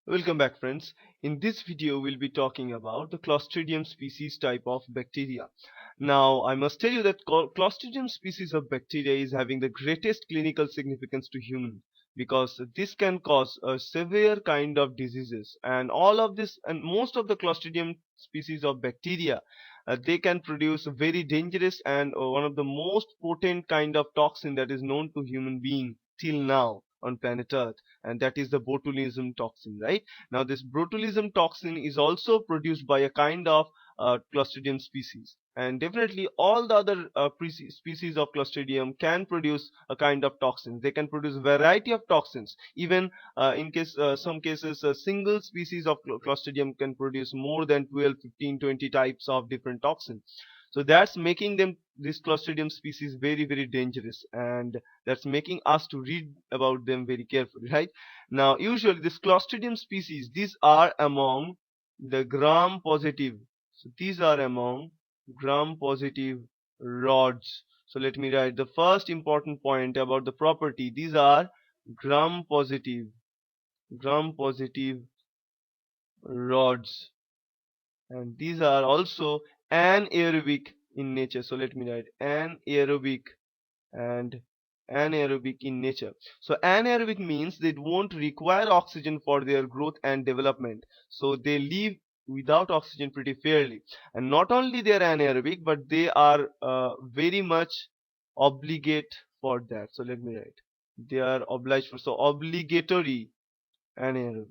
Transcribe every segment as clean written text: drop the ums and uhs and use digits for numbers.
Welcome back, friends. In this video we'll be talking about the Clostridium species type of bacteria. Now I must tell you that Clostridium species of bacteria is having the greatest clinical significance to human, because this can cause a severe kind of diseases, and all of this and most of the Clostridium species of bacteria, they can produce a very dangerous and one of the most potent kind of toxin that is known to human being till now on planet Earth, and that is the botulism toxin, right? Now this botulism toxin is also produced by a kind of Clostridium species, and definitely all the other species of Clostridium can produce a kind of toxins. They can produce variety of toxins. Even in case some cases a single species of Clostridium can produce more than 12, 15, 20 types of different toxins. So that's making them, this Clostridium species, very dangerous, and that's making us to read about them very carefully, right? Now usually this Clostridium species, these are among the gram positive. So these are among gram positive rods. So let me write the first important point about the property. These are gram positive rods, and these are also anaerobic in nature. So let me write anaerobic and anaerobic in nature. So anaerobic means they won't require oxygen for their growth and development. So they live without oxygen pretty fairly. And not only they are anaerobic, but they are very much obligate for that. So let me write. They are obliged for, so obligatory anaerobic.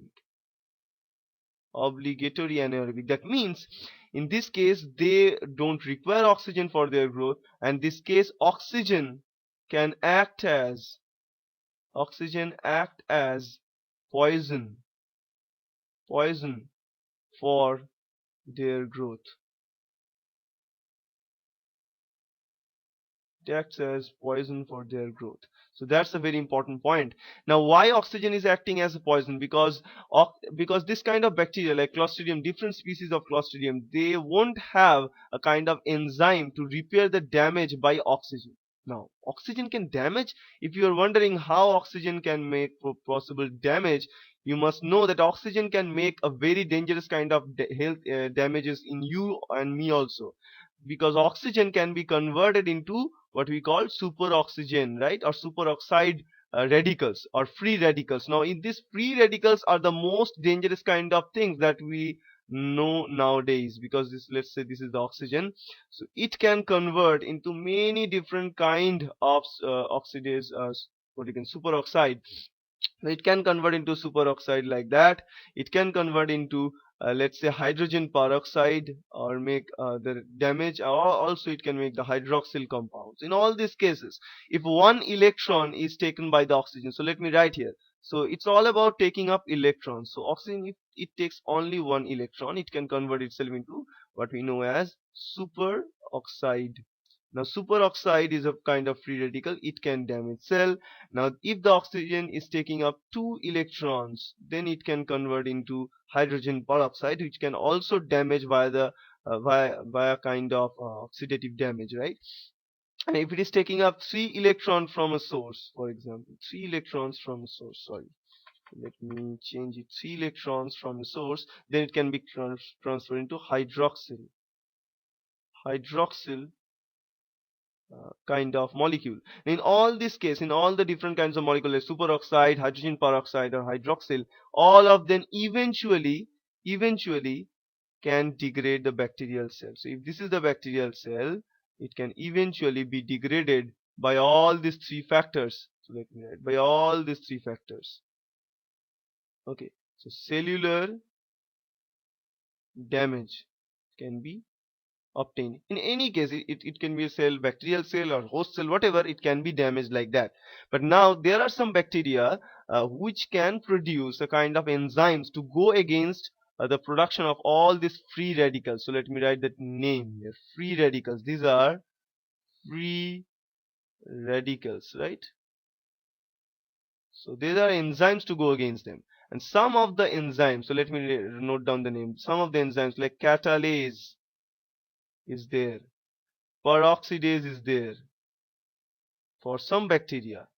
Obligatory anaerobic. That means in this case they don't require oxygen for their growth, and this case can act as oxygen act as poison for their growth. It acts as poison for their growth. So that's a very important point. Now why oxygen is acting as a poison? Because this kind of bacteria like Clostridium, different species of Clostridium, they won't have a kind of enzyme to repair the damage by oxygen. Now oxygen can damage. If you are wondering how oxygen can make possible damage, you must know that oxygen can make a very dangerous kind of health damages in you and me also, because oxygen can be converted into what we call superoxygen, right, or superoxide radicals or free radicals. Now in these free radicals are the most dangerous kind of things that we know nowadays, because this, let's say this is the oxygen, so it can convert into many different kind of oxidase, what you can superoxide. It can convert into superoxide like that. It can convert into let's say hydrogen peroxide, or make the damage, or also it can make the hydroxyl compounds. In all these cases, if one electron is taken by the oxygen, so let me write here, so it's all about taking up electrons. So oxygen, if it takes only one electron, it can convert itself into what we know as superoxide. Now superoxide is a kind of free radical. It can damage cell. Now if the oxygen is taking up two electrons, then it can convert into hydrogen peroxide, which can also damage via kind of oxidative damage, right? And if it is taking up three electrons from a source, for example, three electrons from a source, sorry, let me change it, three electrons from a source, then it can be transferred into hydroxyl kind of molecule. In all this case, in all the different kinds of molecules, like superoxide, hydrogen peroxide, or hydroxyl, all of them eventually can degrade the bacterial cell. So if this is the bacterial cell, it can eventually be degraded by all these three factors. So let me write, by all these three factors. Okay, so cellular damage can be obtained. In any case, it can be a cell, bacterial cell or host cell, whatever, it can be damaged like that. But now there are some bacteria which can produce a kind of enzymes to go against the production of all these free radicals. So let me write that name here, free radicals. These are free radicals, right? So these are enzymes to go against them. And some of the enzymes, so let me note down the name. Some of the enzymes like catalase is there, peroxidase is there for some bacteria.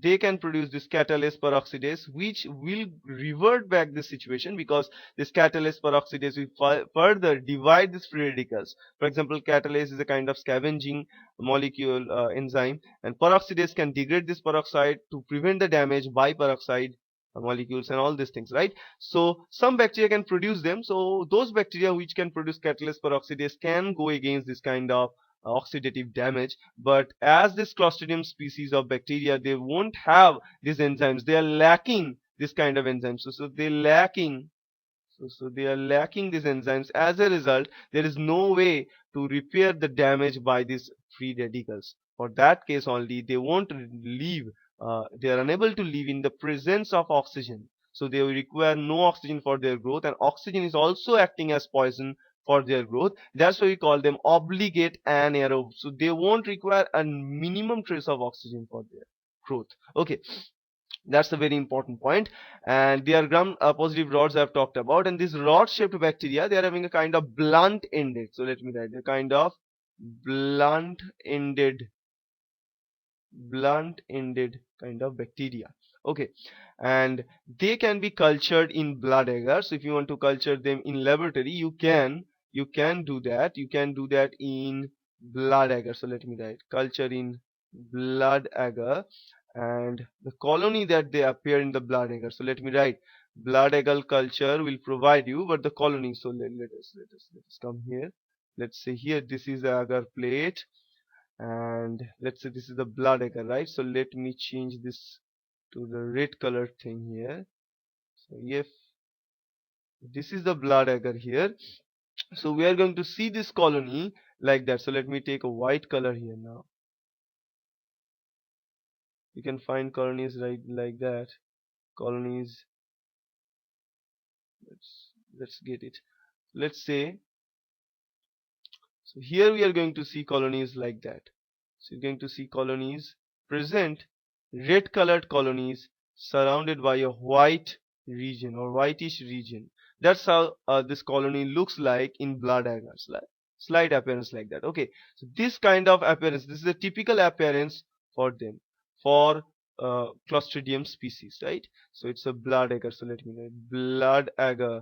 they can produce this catalase peroxidase, which will revert back the situation, because this catalase peroxidase will further divide these free radicals. For example, catalase is a kind of scavenging molecule enzyme, and peroxidase can degrade this peroxide to prevent the damage by peroxide molecules and all these things, right? So some bacteria can produce them. So those bacteria which can produce catalase peroxidase can go against this kind of oxidative damage. But as this Clostridium species of bacteria, they won't have these enzymes. They are lacking this kind of enzymes. So they are lacking these enzymes. As a result, there is no way to repair the damage by these free radicals. For that case only, they won't live. They are unable to live in the presence of oxygen. So they will require no oxygen for their growth, and oxygen is also acting as poison for their growth. That's why we call them obligate anaerobe. So they won't require a minimum trace of oxygen for their growth. Okay, that's a very important point. And they are gram positive rods I've talked about, and these rod shaped bacteria, they are having a kind of blunt ended, so let me write a kind of blunt ended kind of bacteria. Okay, and they can be cultured in blood agar. So if you want to culture them in laboratory, you can do that. You can do that in blood agar. So let me write culture in blood agar, and the colony that they appear in the blood agar. So let me write blood agar culture will provide you, but the colony. So let us come here. Let's say here this is the agar plate, and let's say this is the blood agar, right? So let me change this to the red color thing here. So if this is the blood agar here, so we are going to see this colony like that. So let me take a white color here now. You can find colonies right like that. Colonies, let's get it. Let's say, so here we are going to see colonies like that. So you're going to see colonies present, red colored colonies surrounded by a white region or whitish region. That's how this colony looks like in blood agar. Slight appearance like that. Okay, so this kind of appearance, this is a typical appearance for them, for Clostridium species, right? So it's a blood agar. So let me write blood agar,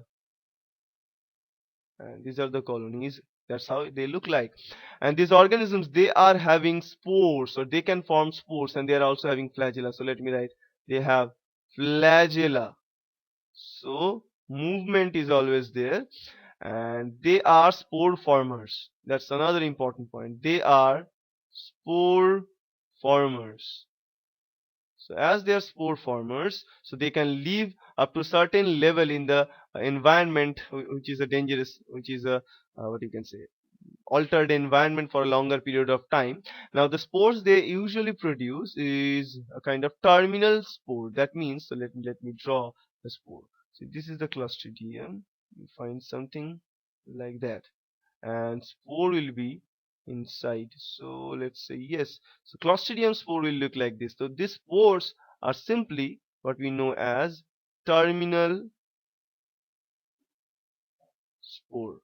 and these are the colonies. That's how they look like. And these organisms, they are having spores, or they can form spores, and they are also having flagella. So let me write they have flagella. So movement is always there, and they are spore formers. That's another important point. They are spore formers. So as they are spore formers, so they can live up to certain level in the environment, which is a dangerous, which is a what you can say, altered environment for a longer period of time. Now the spores they usually produce is a kind of terminal spore. That means, so let me draw the spore. So this is the Clostridium. You find something like that, and spore will be inside. So let's say yes. So Clostridium spore will look like this. So these spores are simply what we know as terminal spore.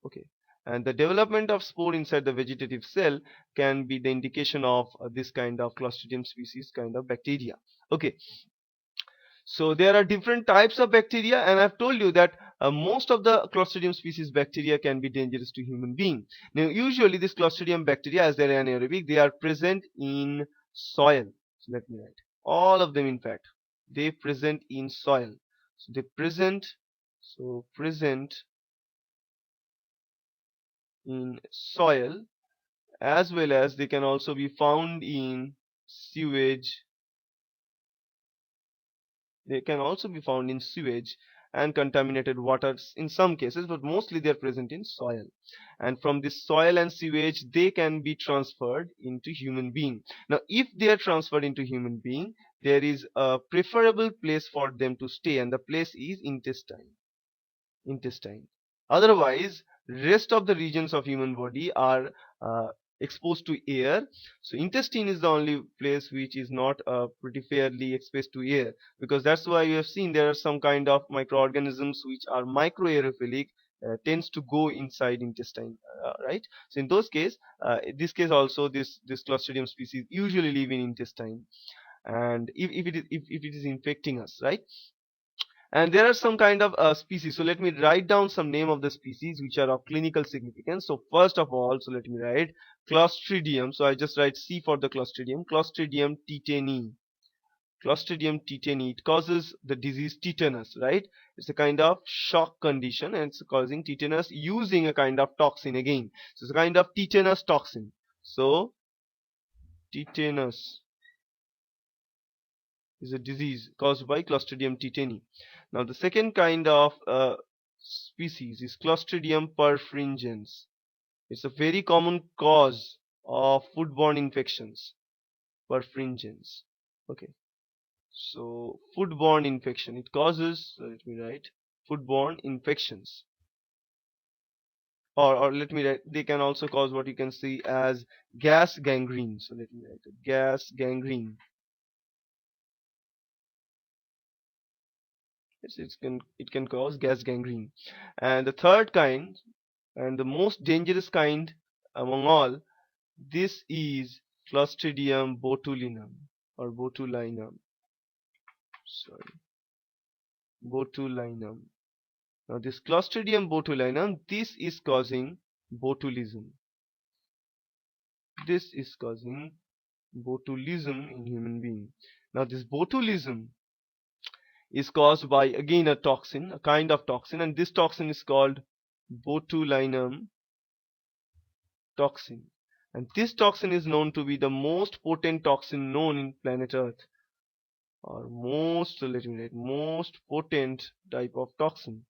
Okay, and the development of spore inside the vegetative cell can be the indication of this kind of Clostridium species kind of bacteria. Okay, so there are different types of bacteria, and I've told you that most of the Clostridium species bacteria can be dangerous to human being. Now usually this Clostridium bacteria, as they're anaerobic, they are present in soil. So let me write all of them. In fact, they present in soil. So they present in soil, as well as they can also be found in sewage. They can also be found in sewage and contaminated waters in some cases, but mostly they are present in soil. And from this soil and sewage, they can be transferred into human being. Now if they are transferred into human being, there is a preferable place for them to stay, and the place is intestine. Otherwise, rest of the regions of human body are uh, exposed to air. So intestine is the only place which is not pretty fairly exposed to air, because that's why you have seen there are some kind of microorganisms which are microaerophilic, tends to go inside intestine, right? So in this case also, this Clostridium species usually live in intestine. and if it is infecting us, right? And there are some kind of species. So let me write down some name of the species which are of clinical significance. So first of all, so let me write Clostridium. So I just write C for the Clostridium. Clostridium tetani. Clostridium tetani. It causes the disease tetanus, right? It's a kind of shock condition and it's causing tetanus using a kind of toxin again. So it's a kind of tetanus toxin. So tetanus is a disease caused by Clostridium tetani. Now the second kind of species is Clostridium perfringens. It's a very common cause of foodborne infections. Perfringens. Okay. So foodborne infection. It causes, let me write, foodborne infections. Or let me write, they can also cause what you can see as gas gangrene. So let me write it, gas gangrene. It can cause gas gangrene. And the third kind and the most dangerous kind among all, this is Clostridium botulinum or botulinum. Sorry, botulinum. Now this Clostridium botulinum, this is causing botulism. This is causing botulism in human being. Now this botulism is caused by again a toxin, a kind of toxin, and this toxin is called botulinum toxin. And this toxin is known to be the most potent toxin known in planet Earth, or most, let me write, most potent type of toxin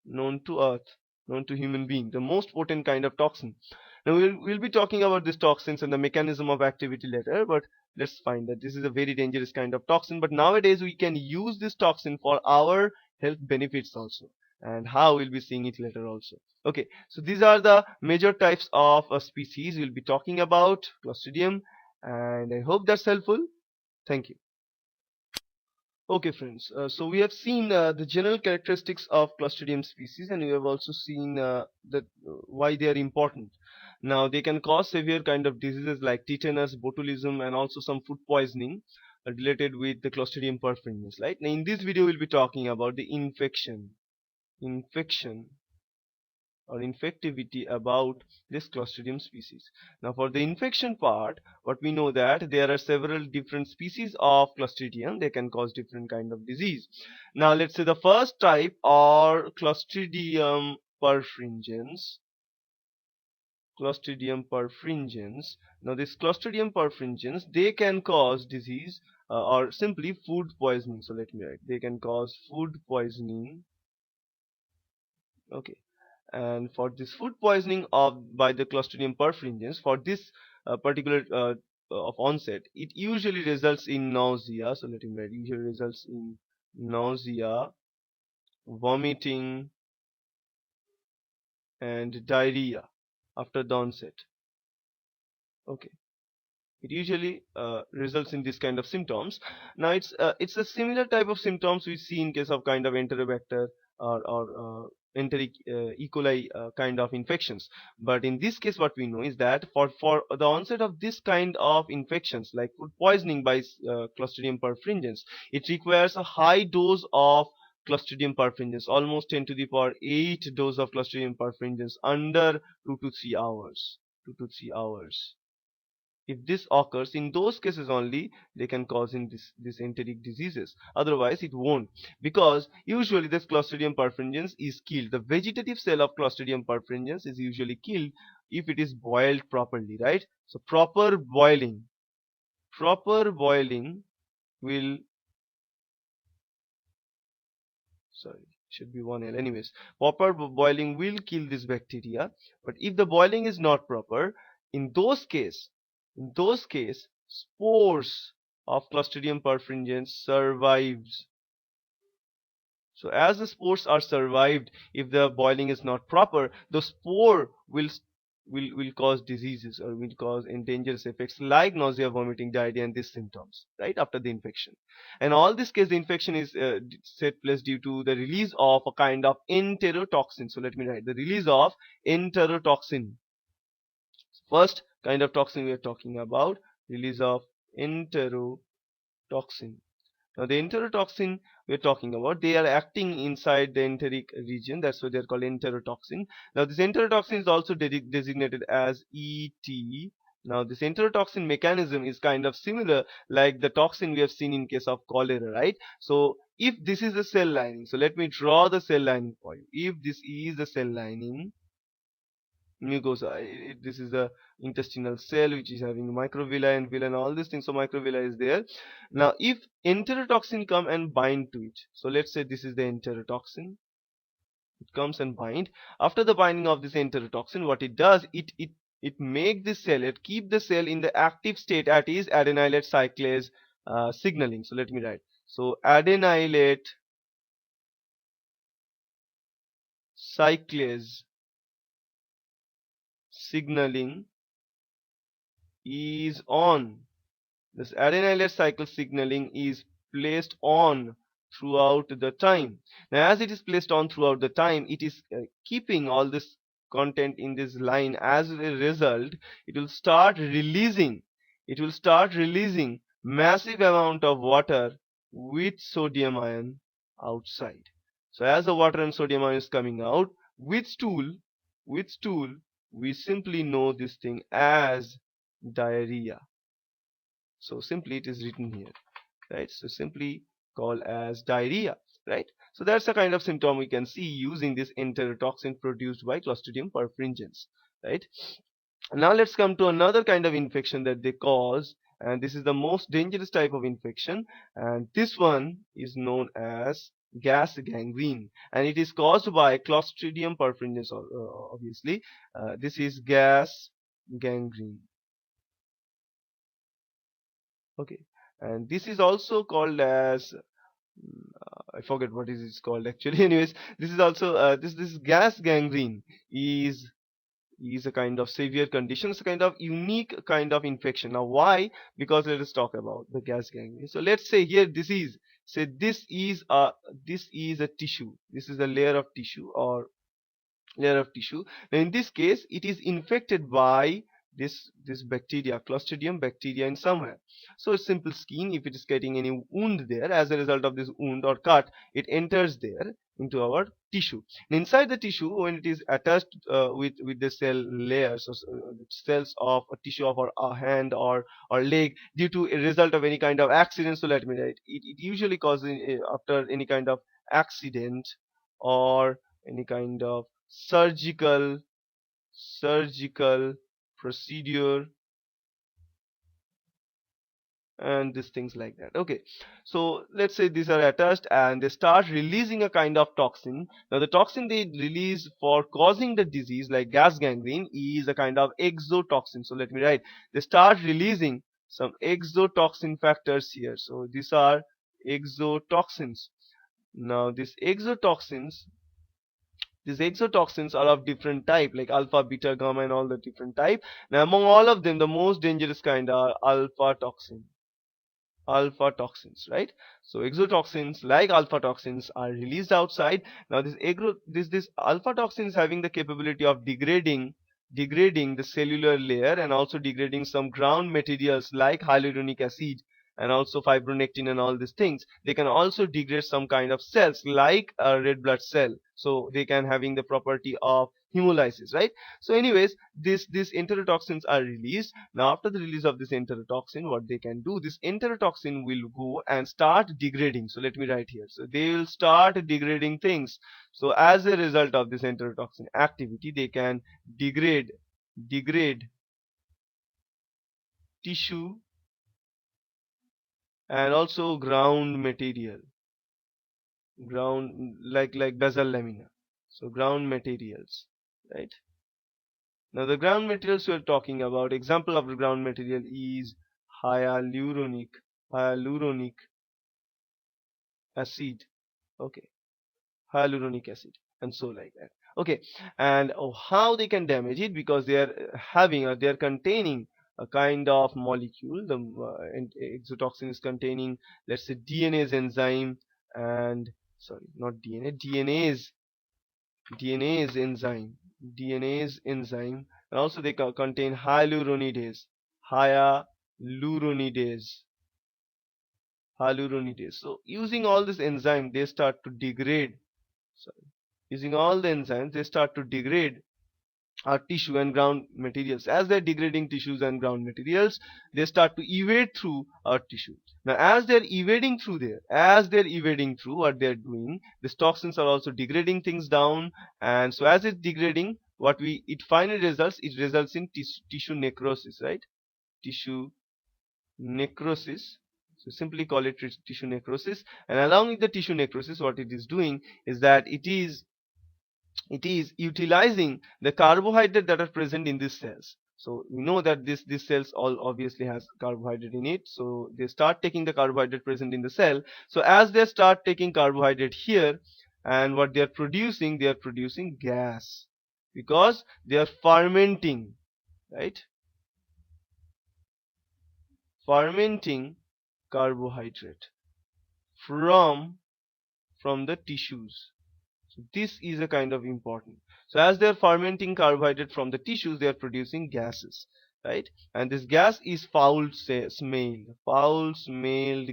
known to Earth, known to human being, the most potent kind of toxin. Now we'll be talking about these toxins and the mechanism of activity later, but let's find that this is a very dangerous kind of toxin. But nowadays we can use this toxin for our health benefits also, and how we'll be seeing it later also. Okay, so these are the major types of species we'll be talking about Clostridium, and I hope that's helpful. Thank you. Okay friends, so we have seen the general characteristics of Clostridium species, and we have also seen why they are important. Now they can cause severe kind of diseases like tetanus, botulism, and also some food poisoning related with the Clostridium perfringens. Right? Now in this video we'll be talking about the infection or infectivity about this Clostridium species. Now for the infection part, what we know that there are several different species of Clostridium. They can cause different kind of disease. Now let's say the first type are Clostridium perfringens. Clostridium perfringens. Now this Clostridium perfringens, they can cause disease or simply food poisoning. So let me write, they can cause food poisoning. Okay. And for this food poisoning by the Clostridium perfringens, for this particular of onset, it usually results in nausea. So let me write, usually results in nausea, vomiting, and diarrhea after the onset. Okay. It usually results in this kind of symptoms. Now it's a similar type of symptoms we see in case of kind of Enterobacter or enteric E. coli kind of infections. But in this case what we know is that for the onset of this kind of infections like food poisoning by Clostridium perfringens, it requires a high dose of Clostridium perfringens, almost 10 to the power 8 dose of Clostridium perfringens under 2 to 3 hours. 2 to 3 hours. If this occurs, in those cases only they can cause in this enteric diseases. Otherwise it won't, because usually this Clostridium perfringens is killed. The vegetative cell of Clostridium perfringens is usually killed if it is boiled properly, right? So proper boiling will, sorry, should be one L. Anyways, proper boiling will kill this bacteria. But if the boiling is not proper, in those case, spores of Clostridium perfringens survives. So as the spores are survived, if the boiling is not proper, the spore will cause diseases or will cause dangerous effects like nausea, vomiting, diarrhea, and these symptoms right after the infection. And all this case the infection is set place due to the release of a kind of enterotoxin. So let me write, the release of enterotoxin. First kind of toxin we are talking about, release of enterotoxin. Now the enterotoxin we're talking about, they are acting inside the enteric region. That's why they're called enterotoxin. Now this enterotoxin is also designated as ET. Now this enterotoxin mechanism is kind of similar like the toxin we have seen in case of cholera, right? So if this is the cell lining, so let me draw the cell lining for you. If this is the cell lining, mucosa, this is the intestinal cell which is having microvilli and villi and all these things. So microvilli is there. Now if enterotoxin come and bind to it, so let's say this is the enterotoxin, it comes and bind. After the binding of this enterotoxin, what it does, it make the cell, it keep the cell in the active state at is adenylate cyclase signaling. So let me write, so adenylate cyclase signaling is on. This adenylate cycle signaling is placed on throughout the time. Now as it is placed on throughout the time, it is keeping all this content in this line. As a result, it will start releasing, massive amount of water with sodium ion outside. So as the water and sodium ion is coming out with stool, we simply know this thing as diarrhea. So simply it is written here, right? So simply called as diarrhea, right? So that's the kind of symptom we can see using this enterotoxin produced by Clostridium perfringens, right? Now let's come to another kind of infection that they cause, and this is the most dangerous type of infection, and this one is known as gas gangrene, and it is caused by Clostridium perfringens, obviously. This is gas gangrene. Okay, and this is also called as I forget what is it's called actually. Anyways, this is also this gas gangrene is a kind of severe condition. It's a kind of unique kind of infection. Now why? Because let us talk about the gas gangrene. So let's say here disease. Say this is a tissue. This is a layer of tissue or layer of tissue. Now in this case, it is infected by this bacteria, Clostridium bacteria in somewhere. So it's simple skin. If it is getting any wound there, as a result of this wound or cut, it enters there into our tissue. And inside the tissue, when it is attached with the cell layers, cells of a tissue of our hand or leg, due to a result of any kind of accident. So let me write. It usually causes after any kind of accident or any kind of surgical procedure and these things like that. Okay, so let's say these are attached and they start releasing a kind of toxin. Now the toxin they release for causing the disease like gas gangrene is a kind of exotoxin. So let me write, they start releasing some exotoxin factors here. So these are exotoxins. Now these exotoxins are of different type, like alpha, beta, gamma, and all the different type. Now, among all of them, the most dangerous kind are alpha toxins, right? So exotoxins like alpha toxins are released outside. Now this alpha toxin is having the capability of degrading the cellular layer and also degrading some ground materials like hyaluronic acid and also fibronectin and all these things. They can also degrade some kind of cells like a red blood cell, so they can having the property of hemolysis, right? So anyways, these enterotoxins are released. Now after the release of this enterotoxin, what they can do, this enterotoxin will go and start degrading. So let me write here, so they will start degrading things. So as a result of this enterotoxin activity, they can degrade tissue and also ground material, ground like basal lamina, so ground materials, right? Now the ground materials we are talking about, example of the ground material is hyaluronic acid. Okay, hyaluronic acid and so like that. Okay, and how they can damage it, because they are having or they are containing a kind of molecule. The exotoxin is containing, let's say, DNase enzyme and sorry, not DNA, DNase enzyme, and also they contain hyaluronidase, hyaluronidase. So using all this enzyme, they start to degrade. Sorry. Using all the enzymes, they start to degrade our tissue and ground materials. As they're degrading tissues and ground materials, they start to evade through our tissue. Now as they're evading through there, what they're doing, these toxins are also degrading things down. And so as it's degrading, it finally results in tissue necrosis, right? Tissue necrosis. So simply call it tissue necrosis. And along with the tissue necrosis, what it is doing is that it is utilizing the carbohydrate that are present in these cells. So we know that this cells all obviously has carbohydrate in it, so they start taking the carbohydrate present in the cell. So as they start taking carbohydrate here, and what they are producing gas, because they are fermenting, right? Fermenting carbohydrate from the tissues. So this is a kind of important. So as they are fermenting carbohydrate from the tissues, they are producing gases, right? And this gas is foul smelled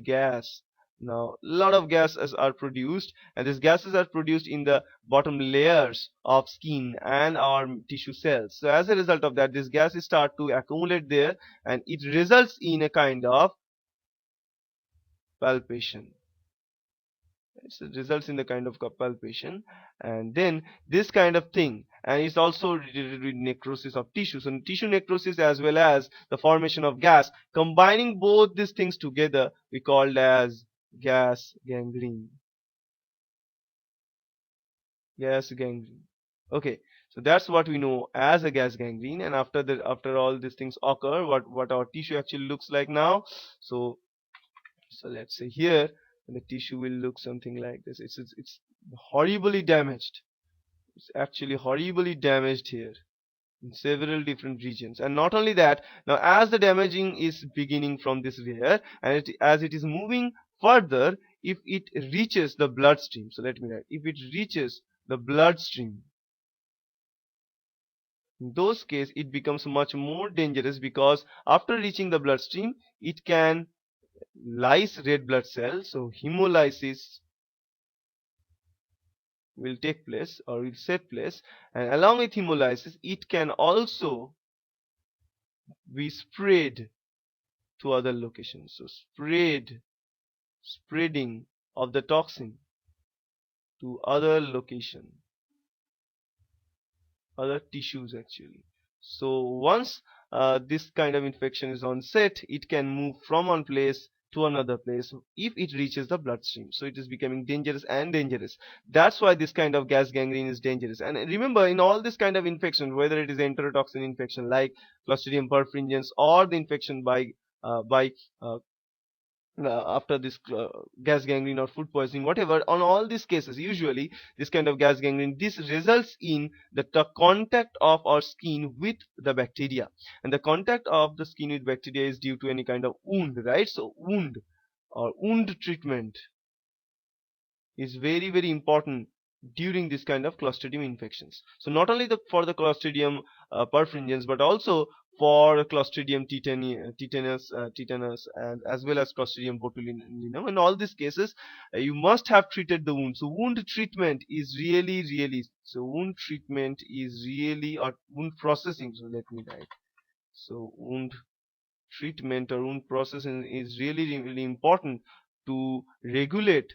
gas. Now a lot of gases are produced, and these gases are produced in the bottom layers of skin and our tissue cells. So as a result of that, these gases start to accumulate there, and it results in a kind of palpation. So it results in the kind of palpation, and then this kind of thing, and it's also related with necrosis of tissue. So tissue necrosis as well as the formation of gas, combining both these things together, we called as gas gangrene. Okay, so that's what we know as a gas gangrene. And after all these things occur, what our tissue actually looks like now. So let's say here the tissue will look something like this. It's horribly damaged. It's actually horribly damaged here in several different regions. And not only that, now as the damaging is beginning from this layer, and as it is moving further, if it reaches the bloodstream, so let me write, if it reaches the bloodstream, in those cases it becomes much more dangerous, because after reaching the bloodstream, it can lyse red blood cells. So hemolysis will take place or will set place, and along with hemolysis, it can also be spread to other locations. So spreading of the toxin to other location, other tissues actually. So once this kind of infection is onset, it can move from one place to another place if it reaches the bloodstream. So it is becoming dangerous and dangerous. That's why this kind of gas gangrene is dangerous. And remember, in all this kind of infection, whether it is enterotoxin infection like Clostridium perfringens, or the infection by uh, after this gas gangrene or food poisoning, whatever, on all these cases, usually this kind of gas gangrene, this results in the contact of our skin with the bacteria, and the contact of the skin with bacteria is due to any kind of wound, right? So wound or wound treatment is very, very important during this kind of Clostridium infections. So not only for the Clostridium perfringens, but also for Clostridium tetanus, and as well as Clostridium botulinum. In all these cases, you must have treated the wound. So wound treatment is really, so wound treatment is really, or wound processing. So let me write. So wound treatment or wound processing is really important to regulate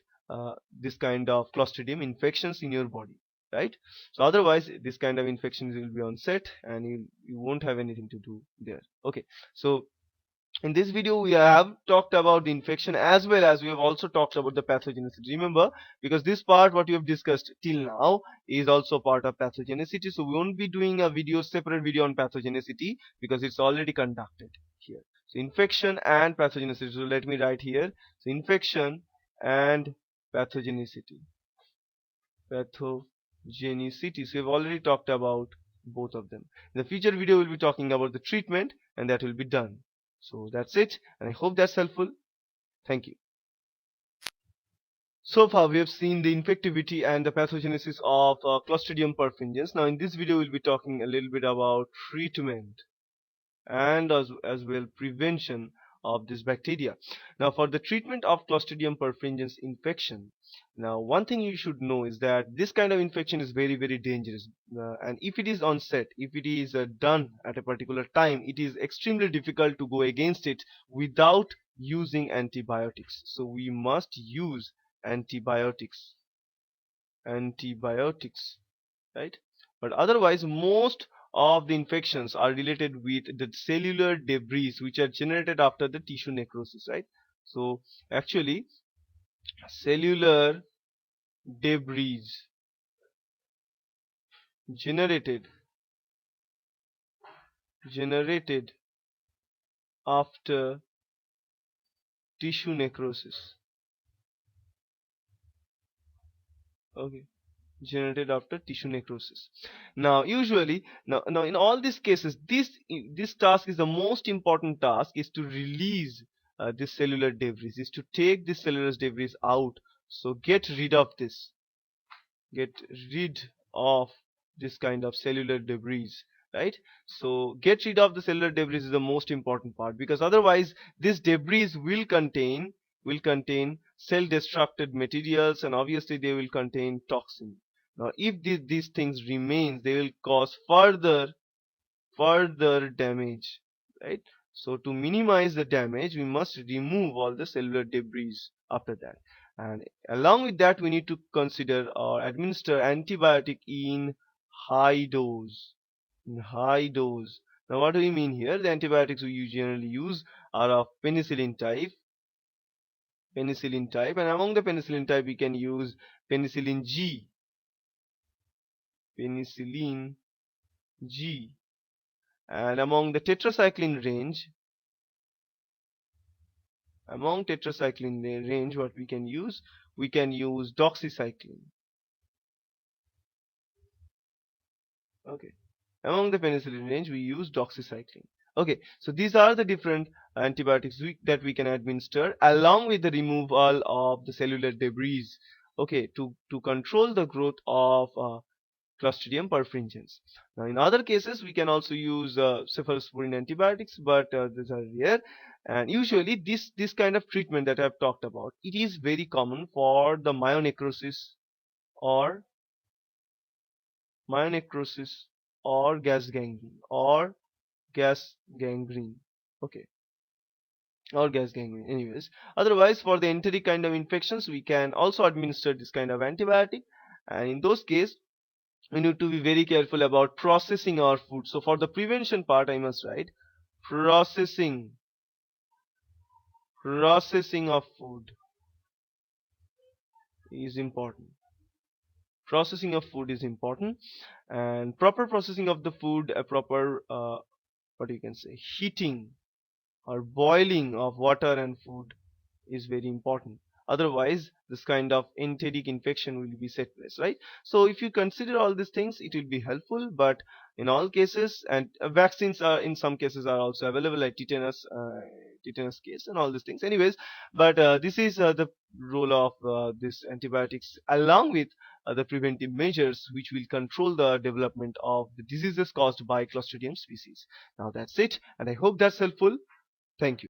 this kind of Clostridium infections in your body, right? So otherwise this kind of infections will be onset, and you won't have anything to do there. Okay, so in this video we have talked about the infection, as well as we have also talked about the pathogenicity. Remember, because this part what we have discussed till now is also part of pathogenicity, so we won't be doing a separate video on pathogenicity, because it's already conducted here. So infection and pathogenicity. So let me write here. So infection and pathogenicity. So we've already talked about both of them. In the future video we'll be talking about the treatment, and that will be done. So that's it, and I hope that's helpful. Thank you. So far we have seen the infectivity and the pathogenesis of Clostridium perfringens. Now in this video we'll be talking a little bit about treatment and as well prevention of this bacteria. Now for the treatment of Clostridium perfringens infection, now one thing you should know is that this kind of infection is very dangerous, and if it is onset, if it is done at a particular time, it is extremely difficult to go against it without using antibiotics. So we must use antibiotics, right? But otherwise most of the infections are related with the cellular debris which are generated after the tissue necrosis, right? So actually cellular debris generated after tissue necrosis, okay, generated after tissue necrosis. Now usually, now in all these cases, this task is the most important task, is to release this cellular debris, is to take this cellular debris out. So get rid of this, get rid of this kind of cellular debris, right? So get rid of the cellular debris is the most important part, because otherwise this debris will contain cell destructed materials, and obviously they will contain toxin. Now if these things remains, they will cause further damage, right? So to minimize the damage, we must remove all the cellular debris after that, and along with that we need to consider or administer antibiotic in high dose. Now what do we mean here? The antibiotics we generally use are of penicillin type, and among the penicillin type we can use penicillin G, penicillin G, and among tetracycline range, what we can use doxycycline. Okay, among the penicillin range we use doxycycline. Okay, so these are the different antibiotics that we can administer along with the removal of the cellular debris, okay, to control the growth of Clostridium perfringens. Now in other cases we can also use cephalosporin antibiotics, but these are rare, and usually this kind of treatment that I have talked about, it is very common for the myonecrosis or gas gangrene, okay, or gas gangrene. Anyways, otherwise for the enteric kind of infections we can also administer this kind of antibiotic, and in those cases we need to be very careful about processing our food. So for the prevention part I must write processing of food is important. Processing of food is important, and proper processing of the food, a proper what you can say, heating or boiling of water and food is very important. Otherwise this kind of enteric infection will be set place, right? So if you consider all these things, it will be helpful. But in all cases, and vaccines are in some cases are also available, like tetanus case and all these things. Anyways, but this is the role of this antibiotics along with the preventive measures which will control the development of the diseases caused by Clostridium species. Now that's it, and I hope that's helpful. Thank you.